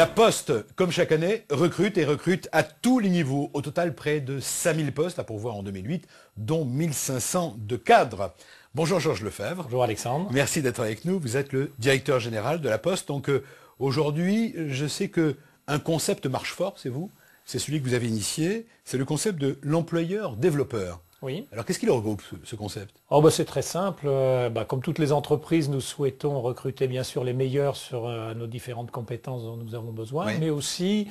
La Poste, comme chaque année, recrute et recrute à tous les niveaux. Au total, près de 5000 postes à pourvoir en 2008, dont 1500 de cadres. Bonjour Georges Lefebvre. Bonjour Alexandre. Merci d'être avec nous. Vous êtes le directeur général de la Poste. Donc aujourd'hui, je sais qu'un concept marche fort, c'est vous. C'est celui que vous avez initié. C'est le concept de l'employeur-développeur. Oui. Alors qu'est-ce qu'il regroupe ce concept? C'est très simple. Comme toutes les entreprises, nous souhaitons recruter bien sûr les meilleurs sur nos différentes compétences dont nous avons besoin, Oui. mais aussi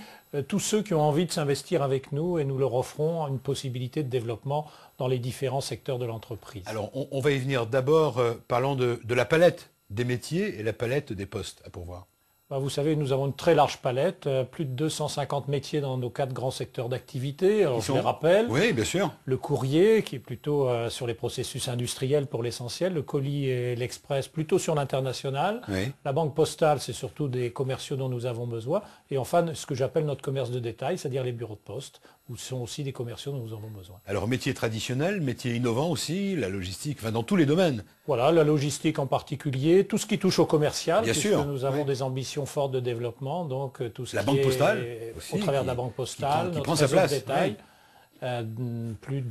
tous ceux qui ont envie de s'investir avec nous et nous leur offrons une possibilité de développement dans les différents secteurs de l'entreprise. Alors on va y venir d'abord parlant de la palette des métiers et la palette des postes à pourvoir. Vous savez, nous avons une très large palette, plus de 250 métiers dans nos 4 grands secteurs d'activité. Alors je les rappelle. Oui, bien sûr. Le courrier, qui est plutôt sur les processus industriels pour l'essentiel. Le colis et l'express, plutôt sur l'international. Oui. La banque postale, c'est surtout des commerciaux dont nous avons besoin. Et enfin, ce que j'appelle notre commerce de détail, c'est-à-dire les bureaux de poste, où ce sont aussi des commerciaux dont nous avons besoin. Alors métier traditionnel, métier innovant aussi, la logistique, enfin dans tous les domaines. Voilà, la logistique en particulier, tout ce qui touche au commercial, Bien puisque sûr, nous avons oui. des ambitions fortes de développement, donc tout ce La qui banque est postale aussi, au travers de la banque postale, qui prend notre sa réseau de place. détail. Oui.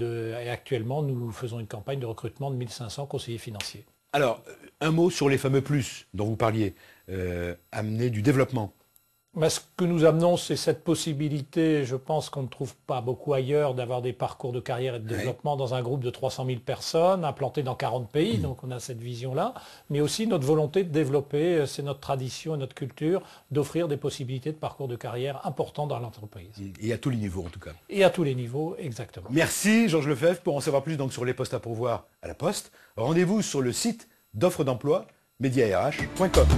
Et actuellement, nous faisons une campagne de recrutement de 1500 conseillers financiers. Alors, un mot sur les fameux plus dont vous parliez, amener du développement. Ce que nous amenons, c'est cette possibilité, je pense qu'on ne trouve pas beaucoup ailleurs, d'avoir des parcours de carrière et de développement dans un groupe de 300 000 personnes, implantés dans 40 pays, donc on a cette vision-là, mais aussi notre volonté de développer, c'est notre tradition et notre culture, d'offrir des possibilités de parcours de carrière importants dans l'entreprise. Et à tous les niveaux en tout cas. Et à tous les niveaux, exactement. Merci Georges Lefebvre. Pour en savoir plus donc, sur les postes à pourvoir à la Poste, rendez-vous sur le site d'offre d'emploi mediarh.com.